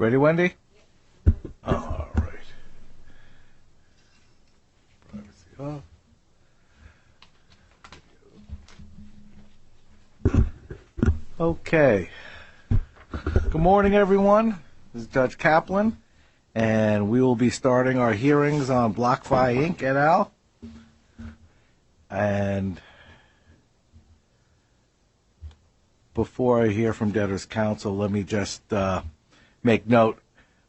Ready, Wendy? All right. Privacy off. Okay. Good morning, everyone. This is Judge Kaplan, and we will be starting our hearings on BlockFi Inc. et al. And before I hear from Debtors Council, let me just make note.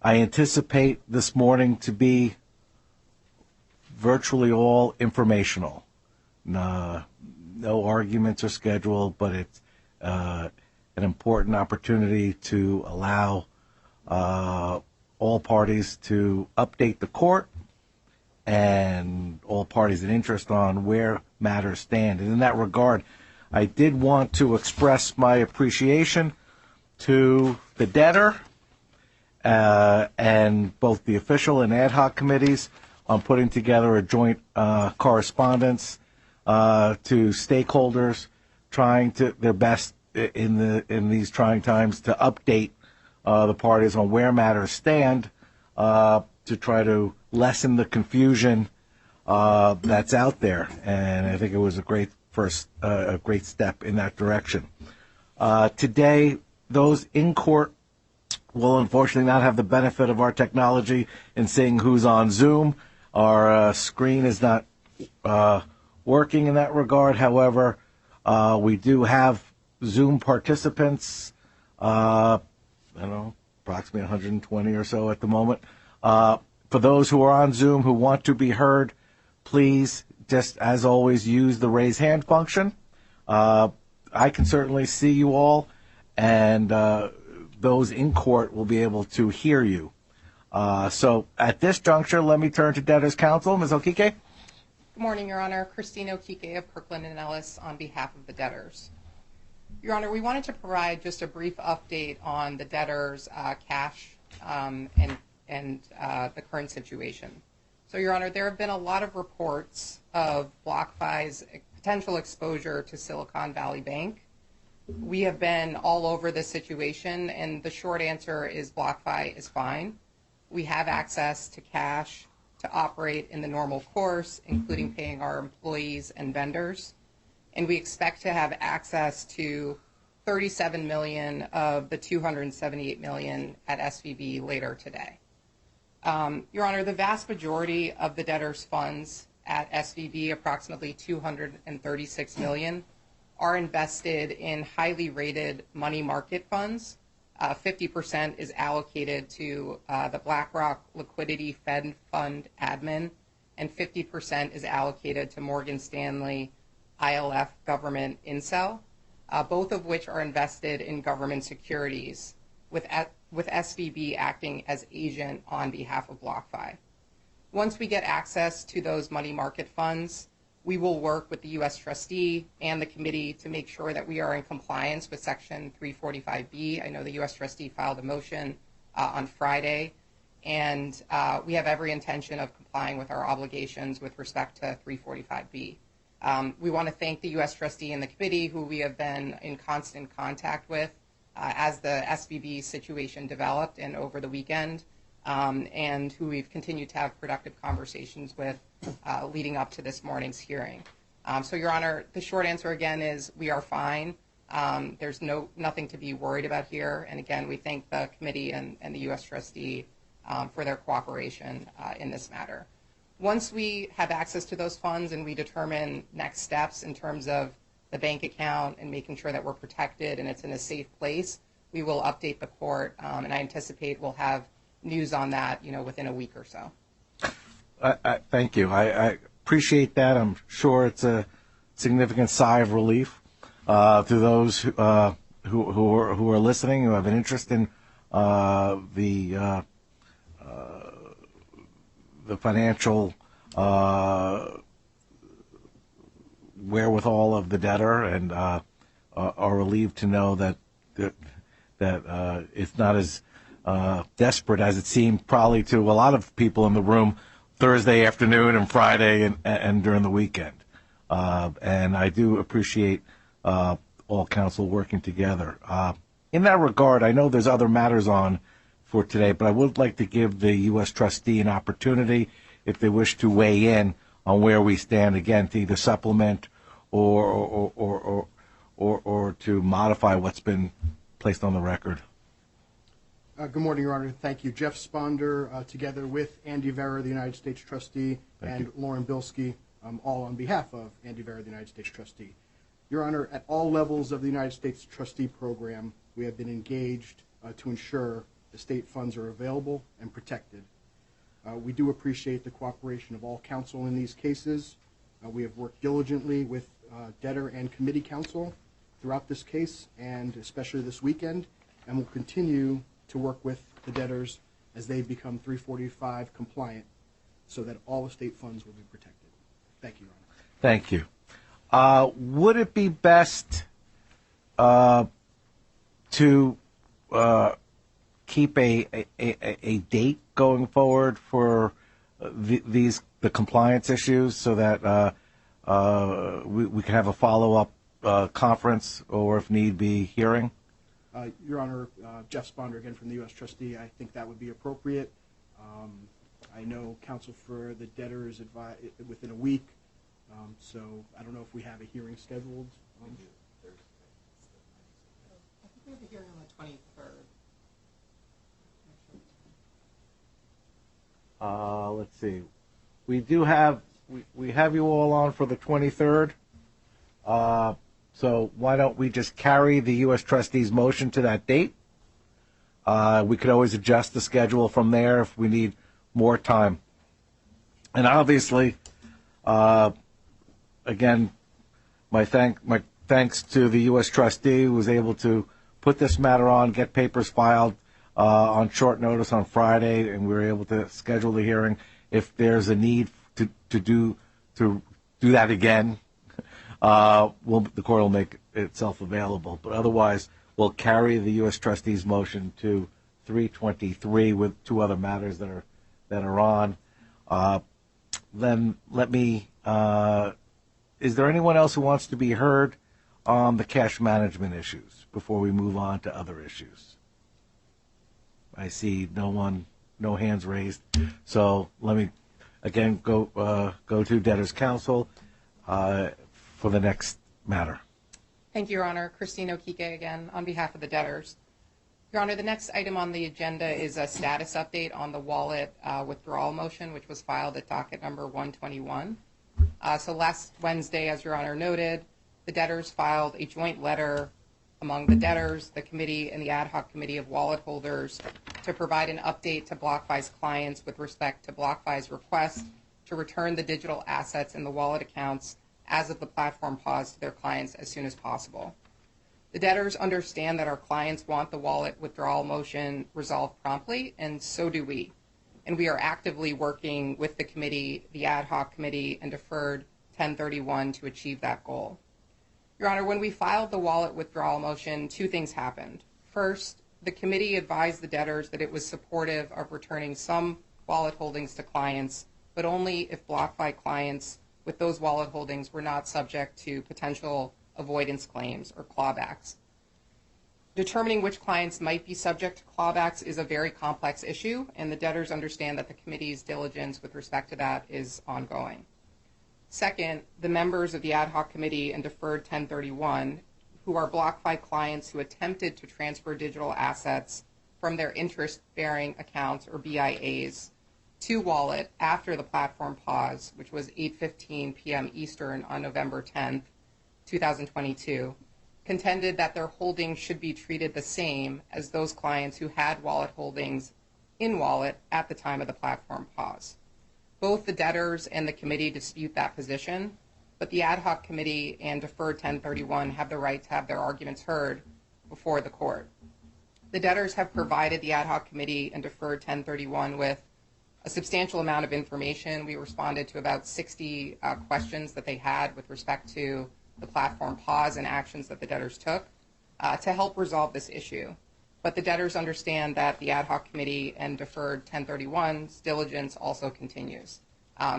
I anticipate this morning to be virtually all informational. No arguments are scheduled, but it's an important opportunity to allow all parties to update the court and all parties in interest on where matters stand. And in that regard, I did want to express my appreciation to the debtor and both the official and ad hoc committees on putting together a joint correspondence to stakeholders, trying to their best in these trying times to update the parties on where matters stand, to try to lessen the confusion that's out there. And I think it was a great great step in that direction. Today, those in court will unfortunately not have the benefit of our technology in seeing who's on Zoom. Our screen is not working in that regard. However, we do have Zoom participants, I don't know, approximately 120 or so at the moment. For those who are on Zoom who want to be heard, please, just as always, use the raise hand function. I can certainly see you all, and those in court will be able to hear you. So at this juncture, let me turn to Debtors Council. Ms. Okike? Good morning, Your Honor. Christine Okike of Kirkland & Ellis on behalf of the debtors. Your Honor, we wanted to provide just a brief update on the debtors' cash and the current situation. So, Your Honor, there have been a lot of reports of BlockFi's potential exposure to Silicon Valley Bank. We have been all over this situation, and the short answer is BlockFi is fine. We have access to cash to operate in the normal course, including paying our employees and vendors. And we expect to have access to $37 million of the $278 million at SVB later today. Your Honor, the vast majority of the debtors' funds at SVB, approximately $236 million, are invested in highly rated money market funds. 50% is allocated to the BlackRock Liquidity Fed Fund Admin, and 50% is allocated to Morgan Stanley ILF Government Incel, both of which are invested in government securities, with SVB acting as agent on behalf of BlockFi. Once we get access to those money market funds, we will work with the U.S. trustee and the committee to make sure that we are in compliance with Section 345B. I know the U.S. trustee filed a motion on Friday, and we have every intention of complying with our obligations with respect to 345B. We want to thank the U.S. trustee and the committee, who we have been in constant contact with as the SVB situation developed and over the weekend, and who we've continued to have productive conversations with leading up to this morning's hearing. So, Your Honor, the short answer again is we are fine. There's nothing to be worried about here. And again, we thank the committee and the U.S. trustee for their cooperation in this matter. Once we have access to those funds and we determine next steps in terms of the bank account and making sure that we're protected and it's in a safe place, we will update the court, and I anticipate we'll have news on that, within a week or so. Thank you. I appreciate that. I'm sure it's a significant sigh of relief to those who are listening, who have an interest in the financial wherewithal of the debtor, and are relieved to know that it's not as desperate as it seemed probably to a lot of people in the room Thursday afternoon and Friday and during the weekend. And I do appreciate all counsel working together. In that regard, I know there's other matters on for today, but I would like to give the U.S. trustee an opportunity, if they wish to weigh in on where we stand, again, to either supplement or to modify what's been placed on the record. Good morning, Your Honor. Thank you. Jeff Sponder, together with Andy Vera, the United States trustee, and Lauren Bilski, all on behalf of Andy Vera, the United States trustee. Your Honor, at all levels of the United States trustee program, we have been engaged to ensure the state funds are available and protected. We do appreciate the cooperation of all counsel in these cases. We have worked diligently with debtor and committee counsel throughout this case, and especially this weekend, and will continue to work with the debtors as they become 345 compliant so that all estate funds will be protected. Thank you, Your Honor. Thank you. Would it be best to keep a date going forward for the compliance issues so that we can have a follow-up conference or, if need be, hearing? Your Honor, Jeff Sponder again from the U.S. trustee. I think that would be appropriate. I know counsel for the debtors within a week, so I don't know if we have a hearing scheduled. I think we have a hearing on the 23rd. Let's see. We do have we have you all on for the 23rd. So why don't we just carry the U.S. trustee's motion to that date? We could always adjust the schedule from there if we need more time. And obviously, again, my thanks to the U.S. trustee who was able to put this matter on, get papers filed on short notice on Friday, and we were able to schedule the hearing. If there's a need to do that again, the court will make itself available. But otherwise, we'll carry the U.S. trustee's motion to 323 with two other matters that are on. Then let me. Is there anyone else who wants to be heard on the cash management issues before we move on to other issues? I see no hands raised. So let me again go to Debtors Council for the next matter. Thank you, Your Honor. Christine Okike again on behalf of the debtors. Your Honor, the next item on the agenda is a status update on the wallet withdrawal motion, which was filed at docket number 121. So last Wednesday, as Your Honor noted, the debtors filed a joint letter among the debtors, the committee, and the ad hoc committee of wallet holders to provide an update to BlockFi's clients with respect to BlockFi's request to return the digital assets in the wallet accounts as of the platform pause to their clients as soon as possible. The debtors understand that our clients want the wallet withdrawal motion resolved promptly, and so do we. And we are actively working with the committee, the ad hoc committee, and deferred 1031 to achieve that goal. Your Honor, when we filed the wallet withdrawal motion, two things happened. First, the committee advised the debtors that it was supportive of returning some wallet holdings to clients, but only if BlockFi clients with those wallet holdings were not subject to potential avoidance claims or clawbacks. Determining which clients might be subject to clawbacks is a very complex issue, and the debtors understand that the committee's diligence with respect to that is ongoing. Second, the members of the ad hoc committee and deferred 1031, who are BlockFi clients who attempted to transfer digital assets from their interest-bearing accounts or BIAs to wallet after the platform pause, which was 8:15 p.m. Eastern on November 10th, 2022, contended that their holdings should be treated the same as those clients who had wallet holdings in wallet at the time of the platform pause. Both the debtors and the committee dispute that position, but the ad hoc committee and deferred 1031 have the right to have their arguments heard before the court. The debtors have provided the ad hoc committee and deferred 1031 with a substantial amount of information. We responded to about 60 questions that they had with respect to the platform pause and actions that the debtors took to help resolve this issue. But the debtors understand that the ad hoc committee and deferred 1031's diligence also continues.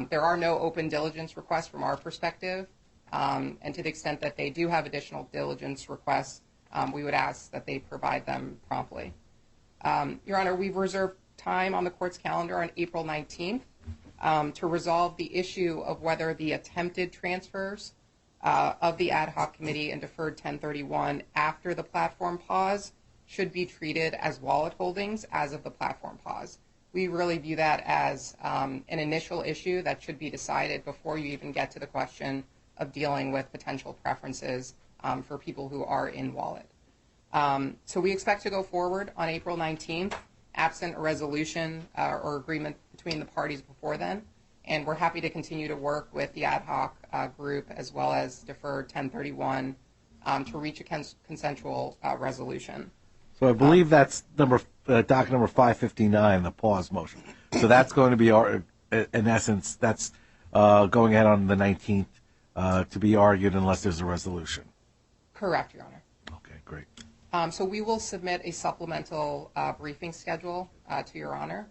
There are no open diligence requests from our perspective, and to the extent that they do have additional diligence requests, we would ask that they provide them promptly. Your Honor, we've reserved time on the court's calendar on April 19th to resolve the issue of whether the attempted transfers of the ad hoc committee and deferred 1031 after the platform pause should be treated as wallet holdings as of the platform pause. We really view that as an initial issue that should be decided before you even get to the question of dealing with potential preferences for people who are in wallet. So we expect to go forward on April 19th, absent a resolution or agreement between the parties before then. And we're happy to continue to work with the ad hoc group as well as deferred 1031 to reach a consensual resolution. So I believe that's docket number 559, the pause motion. So that's going to be, in essence, that's going ahead on the 19th to be argued unless there's a resolution. Correct, Your Honor. Okay, great. So we will submit a supplemental briefing schedule to Your Honor.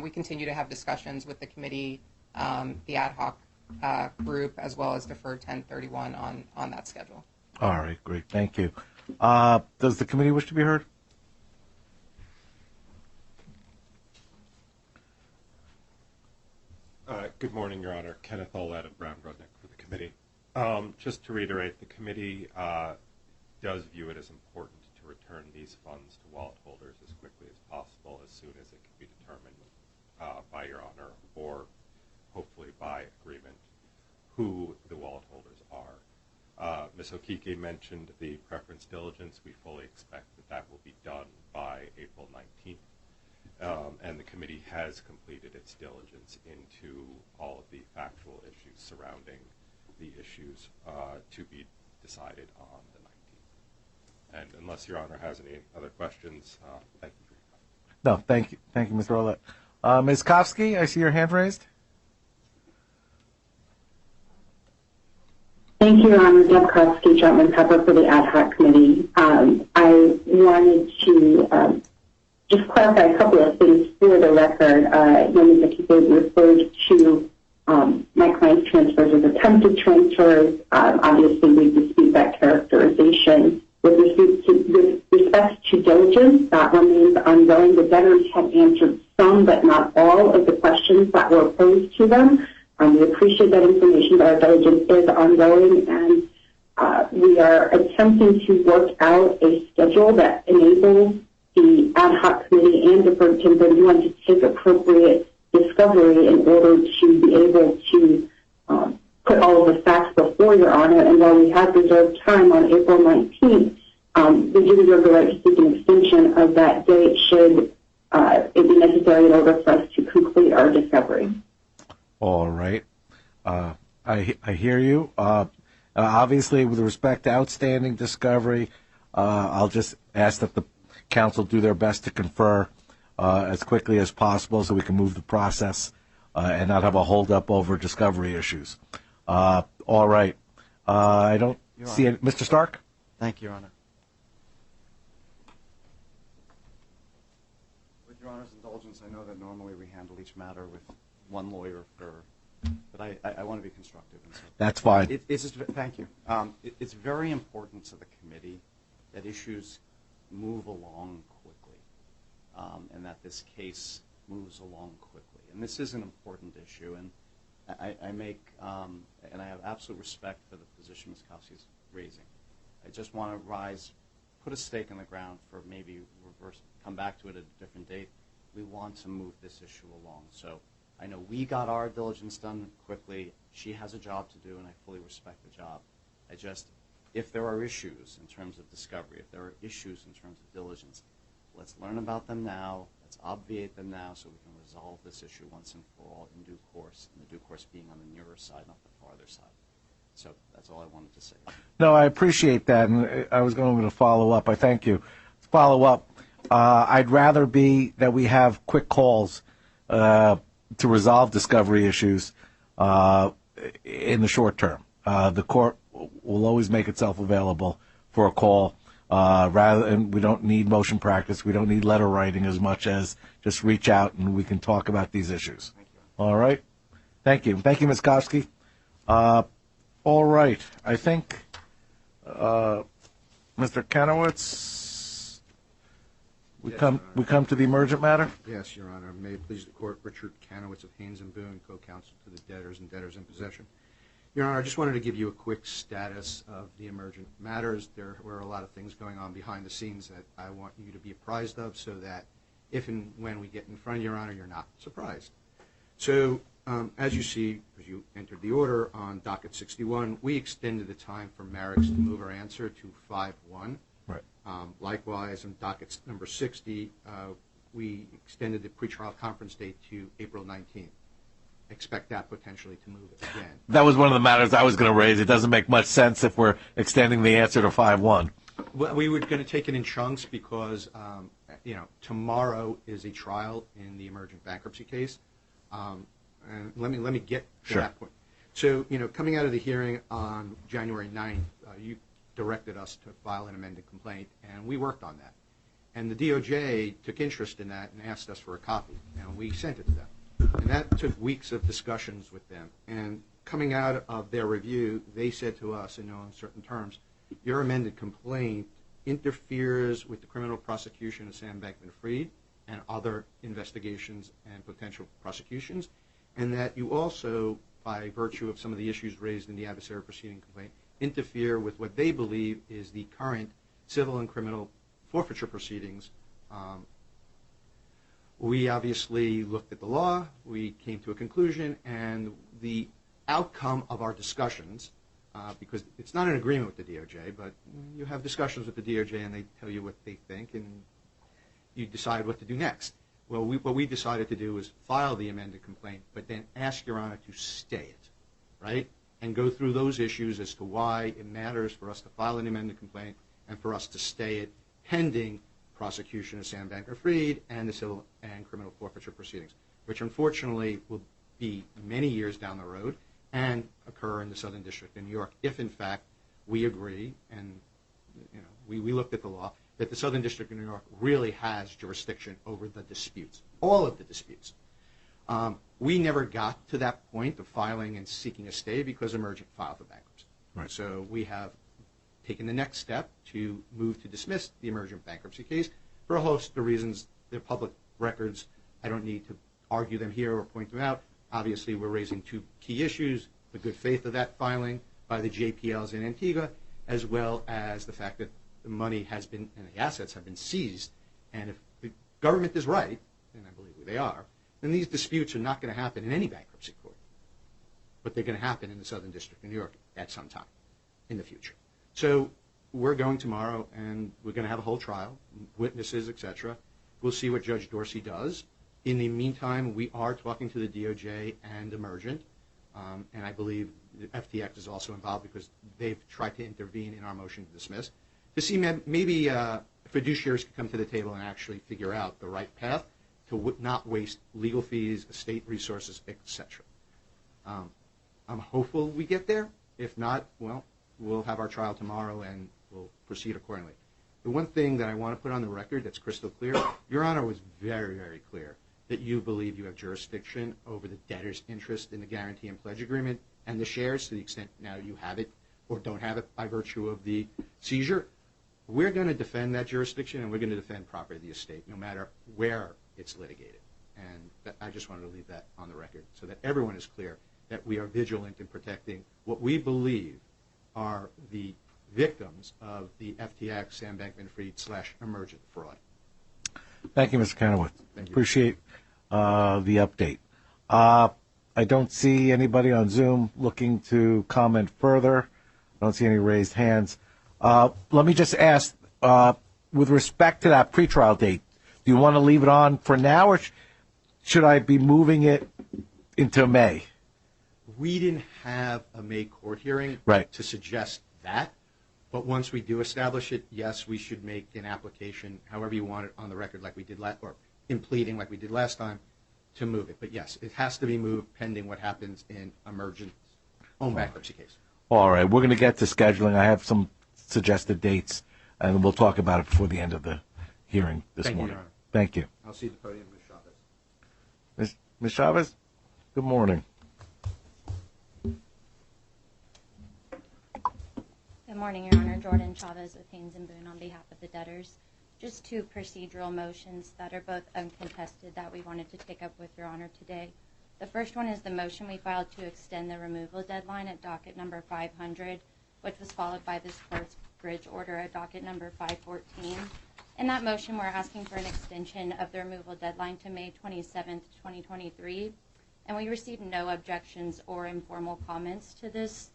We continue to have discussions with the committee, the ad hoc group, as well as deferred 1031 on that schedule. All right, great. Thank you. Does the committee wish to be heard? Good morning, Your Honor. Kenneth Olet of Brown Rudnick for the committee. Just to reiterate, the committee does view it as important to return these funds to wallet holders as quickly as possible, as soon as it can be determined by Your Honor, or hopefully by agreement, who the wallet holders are. Ms. Okike mentioned the preference diligence. We fully expect that that will be done by April 19th. And the committee has completed its diligence into all of the factual issues surrounding the issues to be decided on the 19th. And unless Your Honor has any other questions, thank you for your time. No, thank you, Mr. Olet. Ms. Kofsky, I see your hand raised. Thank you, Your Honor. Deb Kofsky, Chapman Pepper for the Ad Hoc Committee. I wanted to just clarify a couple of things for the record. When Ms. Okike referred to my client's transfers as attempted transfers, obviously we dispute that characterization. With respect to diligence, that remains ongoing. The debtors have answered some, but not all, of the questions that were posed to them. We appreciate that information, but our diligence is ongoing, and we are attempting to work out a schedule that enables the ad hoc committee and deferred 1031 to take appropriate discovery in order to be able to put all of the facts before Your Honor. And while we have reserved time on April 19th, we do reserve the right to seek an extension of that date should it be necessary in order for us to complete our discovery. All right. I hear you. Obviously, with respect to outstanding discovery, I'll just ask that the council do their best to confer as quickly as possible so we can move the process and not have a holdup over discovery issues. All right. I don't see it. Mr. Stark? Thank you, Your Honor. With Your Honor's indulgence, I know that normally we handle each matter with one lawyer but I want to be constructive. And so that's fine. Thank you. It's very important to the committee that issues move along quickly and that this case moves along quickly. And this is an important issue. And I have absolute respect for the position Ms. Kofsky is raising. I just want to put a stake in the ground for maybe come back to it at a different date. We want to move this issue along. So I know we got our diligence done quickly. She has a job to do, and I fully respect the job. If there are issues in terms of discovery, if there are issues in terms of diligence, let's learn about them now. Let's obviate them now so we can resolve this issue once and for all in due course, and the due course being on the nearer side, not the farther side. So that's all I wanted to say. No, I appreciate that, and I was going to follow up. I thank you. Follow up. I'd rather be that we have quick calls to resolve discovery issues in the short term. The court will always make itself available for a call, and we don't need motion practice. We don't need letter writing as much as just reach out and we can talk about these issues. All right? Thank you. Thank you, Ms. Kofsky. All right. I think Mr. Kenowitz, We Yes, come Your Honor. we come to the emergent matter. Yes, Your Honor. May it please the Court, Richard Kanowitz of Haynes and Boone, co-counsel to the debtors and debtors in possession. Your Honor, I just wanted to give you a quick status of the emergent matters. There were a lot of things going on behind the scenes that I want you to be apprised of so that if and when we get in front of Your Honor, you're not surprised. So, as you see, as you entered the order on docket 61, we extended the time for Merrick's to move our answer to 5-1. Right. Likewise, on docket number 60, we extended the pretrial conference date to April 19th. Expect that potentially to move it again. That was one of the matters I was going to raise. It doesn't make much sense if we're extending the answer to 5-1. Well, we were going to take it in chunks because, tomorrow is a trial in the emergent bankruptcy case. And let me get to Sure. that point. So, coming out of the hearing on January 9th, you directed us to file an amended complaint, and we worked on that. And the DOJ took interest in that and asked us for a copy, and we sent it to them. And that took weeks of discussions with them. And coming out of their review, they said to us in no uncertain terms, your amended complaint interferes with the criminal prosecution of Sam Bankman-Fried and other investigations and potential prosecutions, and that you also, by virtue of some of the issues raised in the adversary proceeding complaint, interfere with what they believe is the current civil and criminal forfeiture proceedings. We obviously looked at the law, we came to a conclusion, and the outcome of our discussions, because it's not an agreement with the DOJ, but you have discussions with the DOJ and they tell you what they think and you decide what to do next. Well, what we decided to do was file the amended complaint, but then ask Your Honor to stay it, right? And go through those issues as to why it matters for us to file an amended complaint and for us to stay it pending prosecution of Sam Bankman-Fried and the civil and criminal forfeiture proceedings, which unfortunately will be many years down the road and occur in the Southern District of New York if, in fact, we agree, and we looked at the law, that the Southern District of New York really has jurisdiction over the disputes, all of the disputes. We never got to that point of filing and seeking a stay because Emergent filed for bankruptcy. Right. So we have taken the next step to move to dismiss the Emergent bankruptcy case for a host of reasons. They're public records. I don't need to argue them here or point them out. Obviously, we're raising two key issues, the good faith of that filing by the JPLs in Antigua, as well as the fact that the money has been and the assets have been seized. And if the government is right, and I believe they are, then these disputes are not going to happen in any bankruptcy court. But they're going to happen in the Southern District of New York at some time in the future. So we're going tomorrow, and we're going to have a whole trial, witnesses, etc. We'll see what Judge Dorsey does. In the meantime, we are talking to the DOJ and Emergent, and I believe the FTX is also involved because they've tried to intervene in our motion to dismiss, to see maybe fiduciaries could come to the table and actually figure out the right path to not waste legal fees, estate resources, etc. I'm hopeful we get there. If not, well, we'll have our trial tomorrow and we'll proceed accordingly. The one thing that I want to put on the record that's crystal clear, Your Honor was very, very clear that you believe you have jurisdiction over the debtor's interest in the guarantee and pledge agreement and the shares to the extent now you have it or don't have it by virtue of the seizure. We're going to defend that jurisdiction and we're going to defend property of the estate no matter where it's litigated. And I just wanted to leave that on the record so that everyone is clear that we are vigilant in protecting what we believe are the victims of the FTX, Sam Bankman-Fried / Emergent fraud. Thank you, Mr. Kanowitz. Thank you. Appreciate the update. I don't see anybody on Zoom looking to comment further. I don't see any raised hands. Let me just ask, with respect to that pretrial date, do you want to leave it on for now, or should I be moving it into May? We didn't have a May court hearing to suggest that, but once we do establish it, yes, we should make an application, however you want it, on the record like we did or in pleading like we did last time, to move it. But yes, it has to be moved pending what happens in Emergent's own bankruptcy case. All right, we're going to get to scheduling. I have some suggested dates, and we'll talk about it before the end of the hearing this Thank you, morning. Your Honor. Thank you. I'll see the podium, Ms. Chavez. Ms. Chavez, good morning. Good morning, Your Honor. Jordan Chavez with Haynes and Boone on behalf of the debtors. Just two procedural motions that are both uncontested that we wanted to take up with Your Honor today. The first one is the motion we filed to extend the removal deadline at docket number 500, which was followed by this court's bridge order at docket number 514. In that motion, we're asking for an extension of the removal deadline to May 27th, 2023, and we received no objections or informal comments to this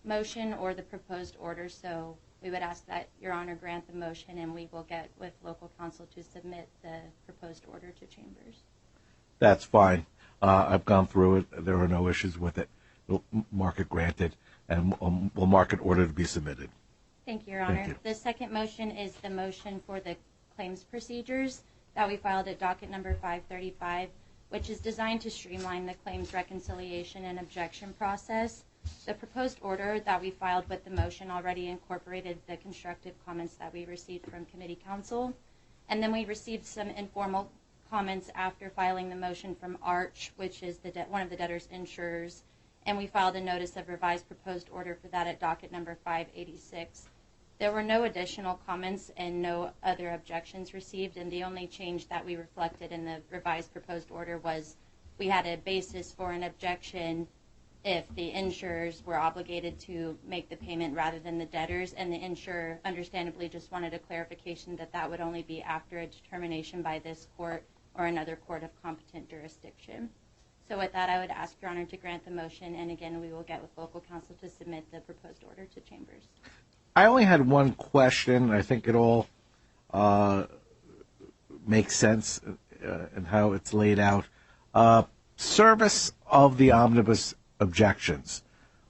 motion or the proposed order, so we would ask that Your Honor grant the motion, and we will get with local counsel to submit the proposed order to Chambers. That's fine. I've gone through it. There are no issues with it. We'll mark it granted, and we'll mark it order to be submitted. Thank you, Your Honor. Thank you. The second motion is the motion for the claims procedures that we filed at docket number 535, which is designed to streamline the claims reconciliation and objection process. The proposed order that we filed with the motion already incorporated the constructive comments that we received from committee counsel, and then we received some informal comments after filing the motion from Arch, which is one of the debtor's insurers, and we filed a notice of revised proposed order for that at docket number 586. There were no additional comments and no other objections received, and the only change that we reflected in the revised proposed order was we had a basis for an objection if the insurers were obligated to make the payment rather than the debtors, and the insurer understandably just wanted a clarification that that would only be after a determination by this court or another court of competent jurisdiction. So with that, I would ask Your Honor to grant the motion, and again, we will get with local counsel to submit the proposed order to Chambers. I only had one question. I think it all makes sense in how it's laid out. Service of the omnibus objections,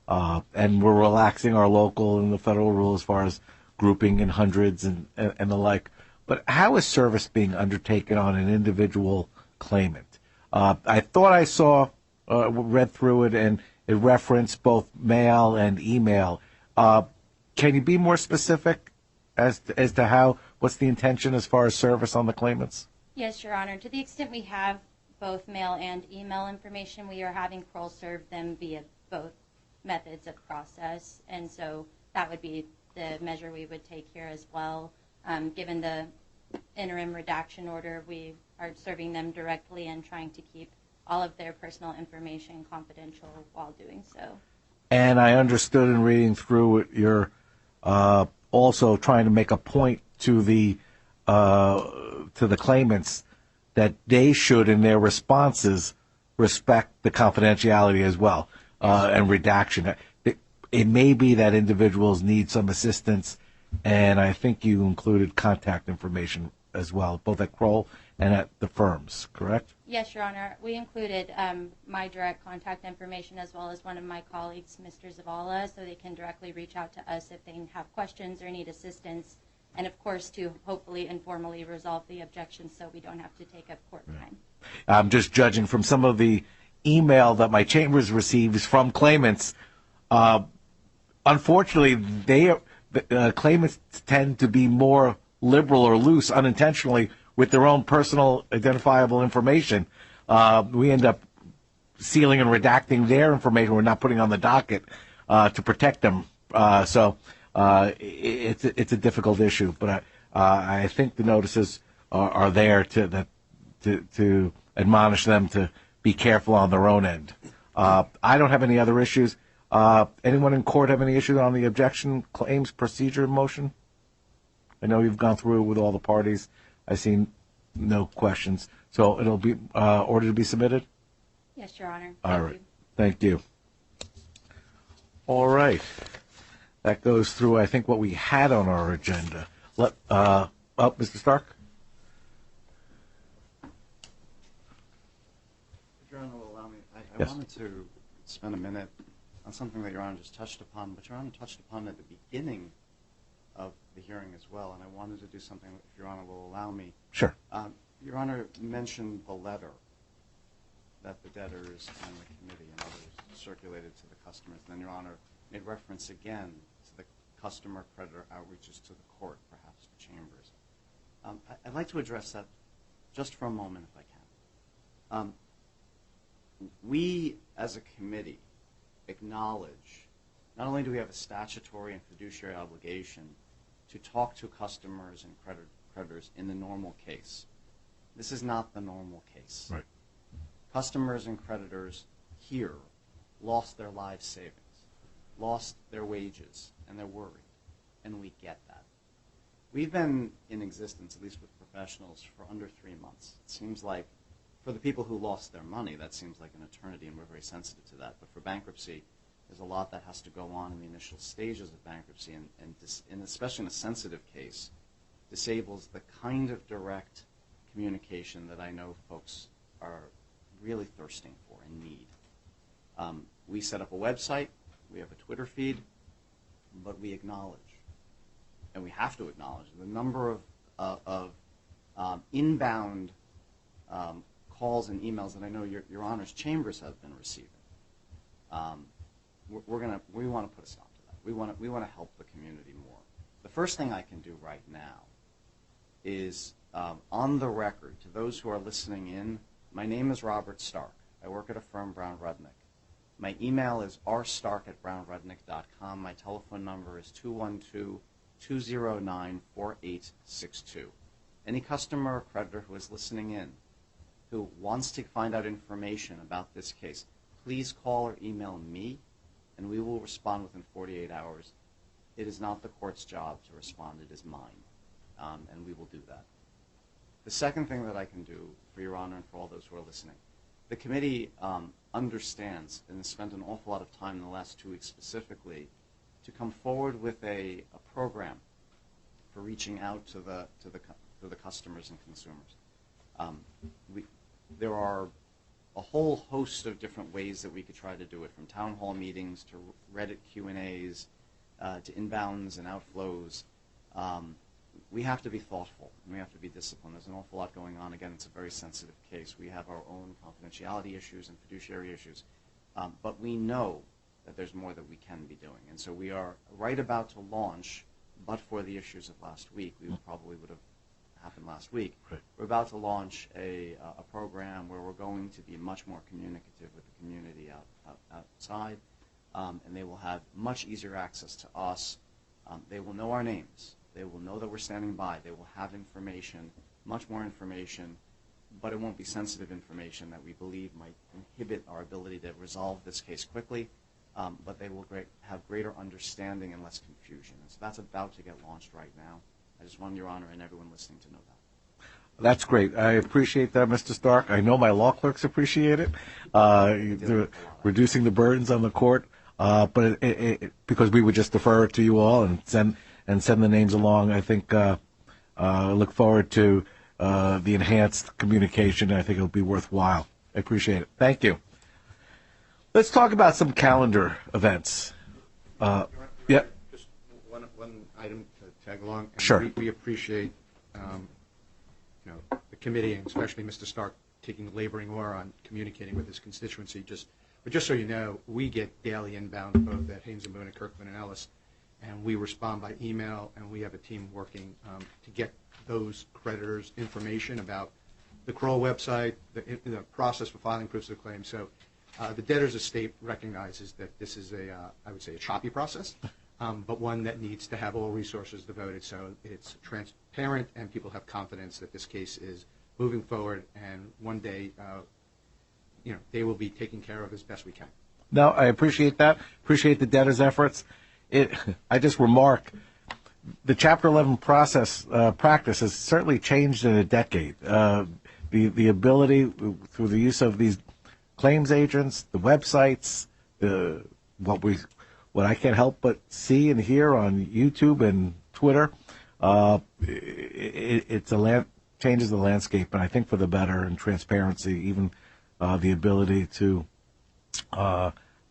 and we're relaxing our local and the federal rule as far as grouping in hundreds and the like. But how is service being undertaken on an individual claimant? I thought I saw, read through it, and it referenced both mail and email. Can you be more specific as to how, what's the intention as far as service on the claimants? Yes, Your Honor. To the extent we have both mail and email information, we are having Kroll serve them via both methods of process, and so that would be the measure we would take here as well. Given the interim redaction order, we are serving them directly and trying to keep all of their personal information confidential while doing so. And I understood in reading through it, you're also trying to make a point to the claimants that they should, in their responses, respect the confidentiality as well, and redaction. It may be that individuals need some assistance, and I think you included contact information as well, both at Kroll and at the firms, correct? Yes, Your Honor. We included my direct contact information as well as one of my colleagues, Mr. Zavala, so they can directly reach out to us if they have questions or need assistance, and of course to hopefully informally resolve the objections so we don't have to take up court time. I'm just judging from some of the email that my chambers receives from claimants. Unfortunately, claimants tend to be more liberal or loose unintentionally with their own personal identifiable information. We end up sealing and redacting their information we're not putting on the docket to protect them. So it's a difficult issue, but I think the notices are there to admonish them to be careful on their own end. I don't have any other issues. Anyone in court have any issues on the objection claims procedure motion? I know you've gone through it with all the parties. I've seen no questions. So it'll be ordered to be submitted? Yes, Your Honor. All right. Thank you. All right. That goes through, I think, what we had on our agenda. Mr. Stark? If Your Honor will allow me, I Yes. wanted to spend a minute on something that Your Honor just touched upon, but Your Honor touched upon at the beginning of the hearing as well, and I wanted to do something, if Your Honor will allow me. Sure. Your Honor mentioned the letter that the debtors and the committee and others circulated to the customers. Then Your Honor made reference again to the customer creditor outreaches to the court, perhaps to Chambers. I'd like to address that just for a moment, if I can. We, as a committee, acknowledge not only do we have a statutory and fiduciary obligation to talk to customers and creditors in the normal case. This is not the normal case. Right. Customers and creditors here lost their life savings, lost their wages, and they're worried, and we get that. We've been in existence, at least with professionals, for under 3 months. It seems like, for the people who lost their money, that seems like an eternity, and we're very sensitive to that. But for bankruptcy, there's a lot that has to go on in the initial stages of bankruptcy, and especially in a sensitive case, disables the kind of direct communication that I know folks are really thirsting for and need. We set up a website, we have a Twitter feed, but we acknowledge, and we have to acknowledge, the number of inbound calls and emails that I know your Honor's chambers have been receiving. We want to put a stop to that. We want to help the community more. The first thing I can do right now is, on the record, to those who are listening in, my name is Robert Stark. I work at a firm, Brown Rudnick. My email is rstark@brownrudnick.com. My telephone number is 212-209-4862. Any customer or creditor who is listening in who wants to find out information about this case, please call or email me, and we will respond within 48 hours. It is not the court's job to respond. It is mine, and we will do that. The second thing that I can do for Your Honor and for all those who are listening, the committee understands and has spent an awful lot of time in the last 2 weeks specifically to come forward with a program for reaching out to the customers and consumers. There are a whole host of different ways that we could try to do it, from town hall meetings to Reddit Q&As to inbounds and outflows. We have to be thoughtful, and we have to be disciplined. There's an awful lot going on. Again, it's a very sensitive case. We have our own confidentiality issues and fiduciary issues, but we know that there's more that we can be doing. And so we are right about to launch, but for the issues of last week, we probably would have happened last week. Right. We're about to launch a program where we're going to be much more communicative with the community outside, and they will have much easier access to us. They will know our names. They will know that we're standing by. They will have information, much more information, but it won't be sensitive information that we believe might inhibit our ability to resolve this case quickly, but they will have greater understanding and less confusion. And so that's about to get launched right now. I just want Your Honor and everyone listening to know that. That's great. I appreciate that, Mr. Stark. I know my law clerks appreciate it, reducing the burdens on the court, but because we would just defer it to you all and send the names along. I think I look forward to the enhanced communication. I think it'll be worthwhile. I appreciate it. Thank you. Let's talk about some calendar events. Yeah. Just one item to tag along. And sure. We appreciate the committee, and especially Mr. Stark, taking laboring oar on communicating with his constituency. But just so you know, we get daily inbound both at Haynes and Boone and Kirkland and Ellis, and we respond by email, and we have a team working to get those creditors information about the Kroll website, the process for filing proofs of claim. So the debtors estate recognizes that this is I would say a choppy process, but one that needs to have all resources devoted so it's transparent and people have confidence that this case is moving forward, and one day they will be taken care of as best we can. No, I appreciate that. Appreciate the debtors' efforts. I just remark the Chapter 11 practice has certainly changed in a decade. The ability through the use of these claims agents, the websites, what I can't help but see and hear on YouTube and Twitter, changes the landscape, and I think for the better, and transparency, even the ability to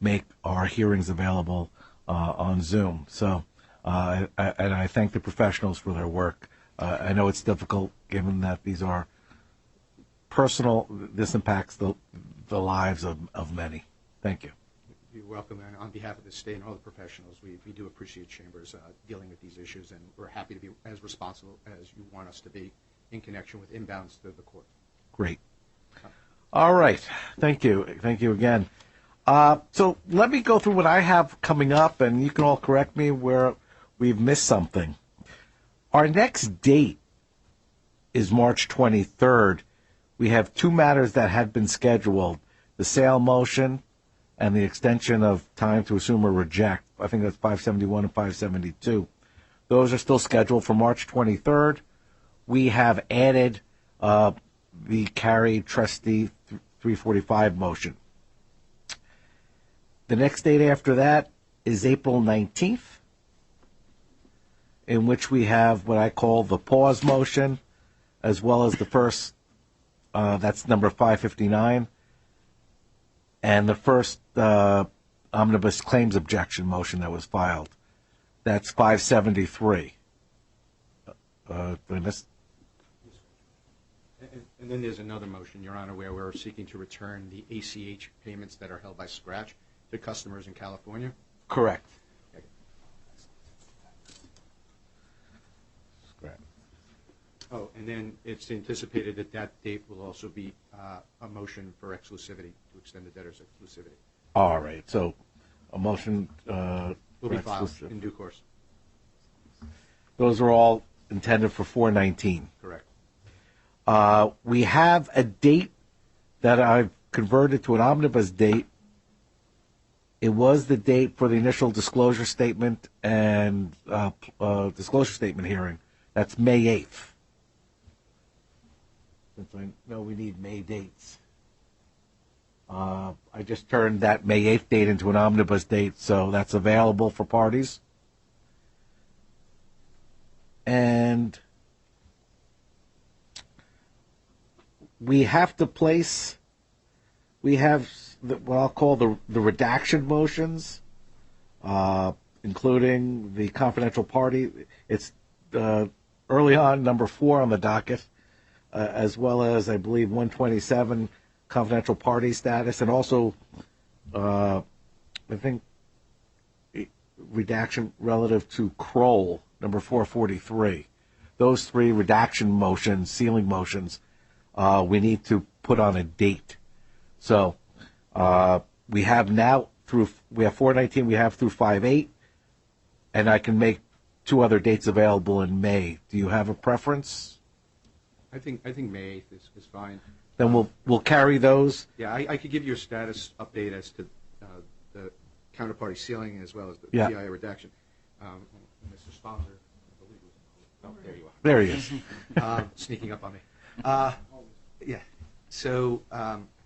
make our hearings available on Zoom. So, and I thank the professionals for their work. I know it's difficult given that these are personal. This impacts the lives of many. Thank you. You're welcome, and on behalf of the state and all the professionals, we do appreciate Chambers dealing with these issues, and we're happy to be as responsible as you want us to be in connection with inbounds to the court. Great. All right. Thank you. Thank you again. So let me go through what I have coming up, and you can all correct me where we've missed something. Our next date is March 23rd. We have two matters that had been scheduled, the sale motion and the extension of time to assume or reject. I think that's 571 and 572. Those are still scheduled for March 23rd. We have added the carried trustee 345 motion. The next date after that is April 19th, in which we have what I call the pause motion, as well as the first, that's number 559, and the first omnibus claims objection motion that was filed. That's 573. Did I miss? And then there's another motion, Your Honor, where we're seeking to return the ACH payments that are held by Scratch to customers in California. Correct. Okay. Oh, and then it's anticipated that that date will also be a motion for exclusivity, to extend the debtor's exclusivity. All right. So a motion Will be filed in due course. Those are all intended for 419. Correct. We have a date that I've converted to an omnibus date. It was the date for the initial disclosure statement and disclosure statement hearing. That's May 8th. Since I know we need May dates. I just turned that May 8th date into an omnibus date, so that's available for parties. And we have to place, we have what I'll call the redaction motions, including the confidential party. It's early on, number 4 on the docket, as well as, I believe, 127, confidential party status, and also, I think, redaction relative to Kroll, number 443. Those three redaction motions, sealing motions, we need to put on a date. So we have now we have 419, we have through 5/8, and I can make 2 other dates available in May. Do you have a preference? I think May 8th is fine. Then we'll carry those. Yeah, I could give you a status update as to the counterparty sealing as well as the Yeah. PI redaction. Mr. Sponsor, I believe oh, there you are. There he is. Sneaking up on me. Yeah. So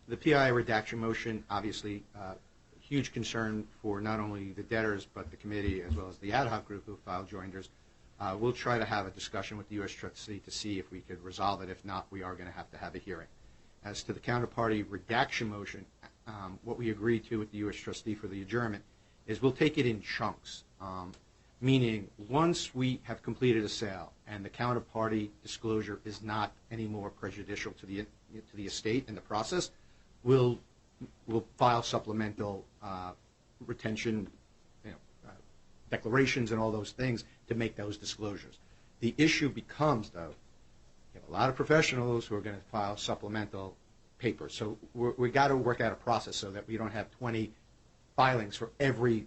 the PI redaction motion, obviously, huge concern for not only the debtors but the committee as well as the ad hoc group who filed joinders. We'll try to have a discussion with the U.S. trustee to see if we could resolve it. If not, we are going to have a hearing. As to the counterparty redaction motion, what we agreed to with the U.S. trustee for the adjournment is we'll take it in chunks, meaning once we have completed a sale and the counterparty disclosure is not any more prejudicial to the estate in the process, we'll file supplemental retention declarations and all those things to make those disclosures. The issue becomes, though, you have a lot of professionals who are going to file supplemental papers. So we got to work out a process so that we don't have 20 filings for every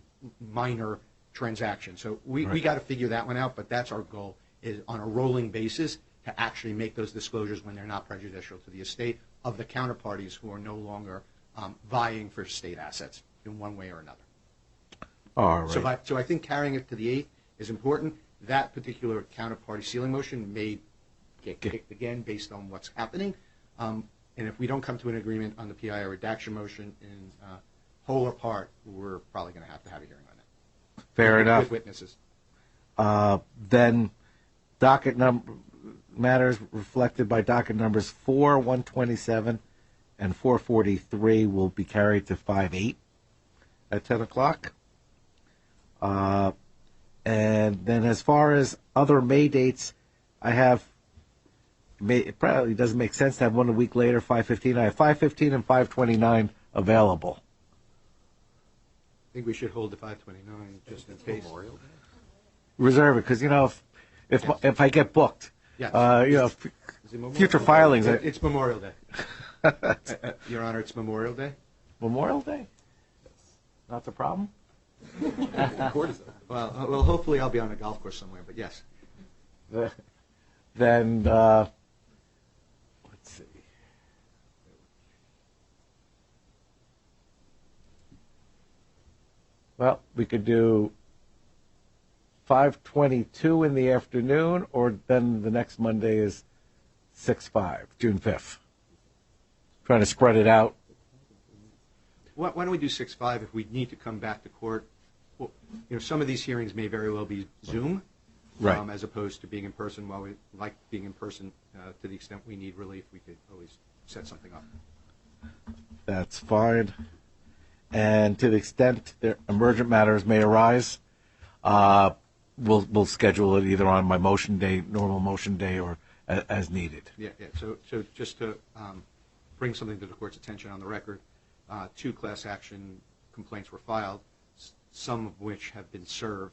minor transaction. So we got to figure that one out, but that's our goal, is on a rolling basis to actually make those disclosures when they're not prejudicial to the estate of the counterparties who are no longer vying for state assets in one way or another. All right. So I think carrying it to the 8th is important. That particular counterparty sealing motion may get kicked again based on what's happening. And if we don't come to an agreement on the PI redaction motion in whole or part, we're probably going to have a hearing on that. Fair enough. With witnesses. Then docket matters reflected by docket numbers 4, 127, and 443 will be carried to 5/8 at 10 o'clock. And then as far as other May dates, I have, it probably doesn't make sense to have one a week later, 5/15. I have 5/15 and 5/29 available. I think we should hold the 5/29 just in case. Reserve it, because, if I get booked, Yes. future filings. It's Memorial Day. Your Honor, it's Memorial Day. Memorial Day? Not the problem? Well, hopefully I'll be on a golf course somewhere, but yes. then let's see. Well, we could do 5:22 in the afternoon, or then the next Monday is 6/5, June 5th. Trying to spread it out. Why don't we do 6/5 if we need to come back to court? Well, some of these hearings may very well be Zoom, Right. As opposed to being in person. While we like being in person, to the extent we need relief, we could always set something up. That's fine. And to the extent that emergent matters may arise, we'll schedule it either on my motion day, normal motion day, or as needed. Yeah. So just to bring something to the court's attention on the record, 2 class action complaints were filed, some of which have been served.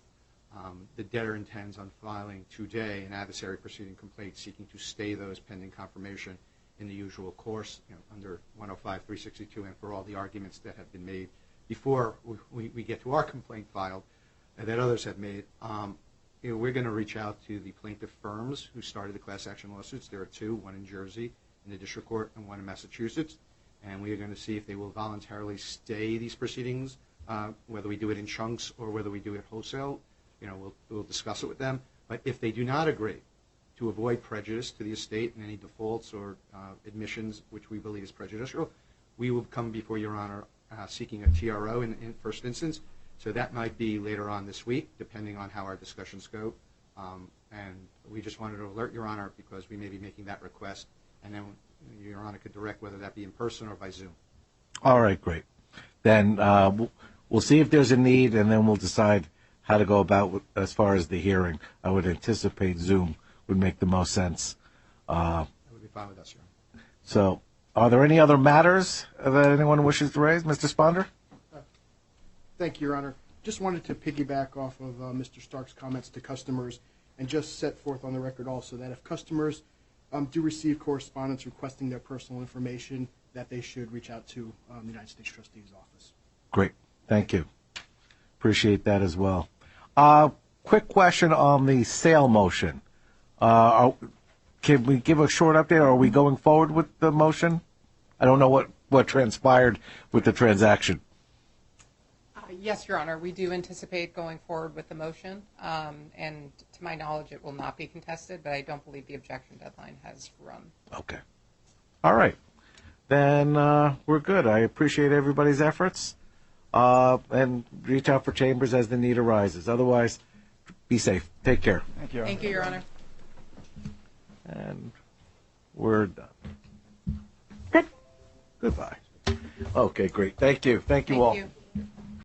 The debtor intends on filing today an adversary proceeding complaint seeking to stay those pending confirmation in the usual course, under 105-362, and for all the arguments that have been made before we get to our complaint filed and that others have made. We're going to reach out to the plaintiff firms who started the class action lawsuits. There are 2, one in Jersey in the district court and one in Massachusetts, and we are going to see if they will voluntarily stay these proceedings, whether we do it in chunks or whether we do it wholesale. We'll discuss it with them. But if they do not agree, to avoid prejudice to the estate and any defaults or admissions which we believe is prejudicial, we will come before Your Honor seeking a TRO in first instance. So that might be later on this week, depending on how our discussions go. And we just wanted to alert Your Honor because we may be making that request, and then Your Honor could direct whether that be in person or by Zoom. All right, great. Then we'll see if there's a need, and then we'll decide how to go about as far as the hearing. I would anticipate Zoom would make the most sense. That would be fine with us, Your Honor. So, are there any other matters that anyone wishes to raise? Mr. Sponder? Thank you, Your Honor. Just wanted to piggyback off of Mr. Stark's comments to customers and just set forth on the record also that if customers do receive correspondence requesting their personal information, that they should reach out to the United States Trustee's office. Great. Thank you. Appreciate that as well. Quick question on the sale motion. Can we give a short update, or are we going forward with the motion? I don't know what transpired with the transaction. Yes, Your Honor, we do anticipate going forward with the motion, and to my knowledge, it will not be contested, but I don't believe the objection deadline has run. Okay. All right. Then we're good. I appreciate everybody's efforts, and reach out for chambers as the need arises. Otherwise, be safe. Take care. Thank you, Your Honor. Thank you, Your Honor. And we're done. Good. Goodbye. Okay, great. Thank you. Thank you Thank all. you.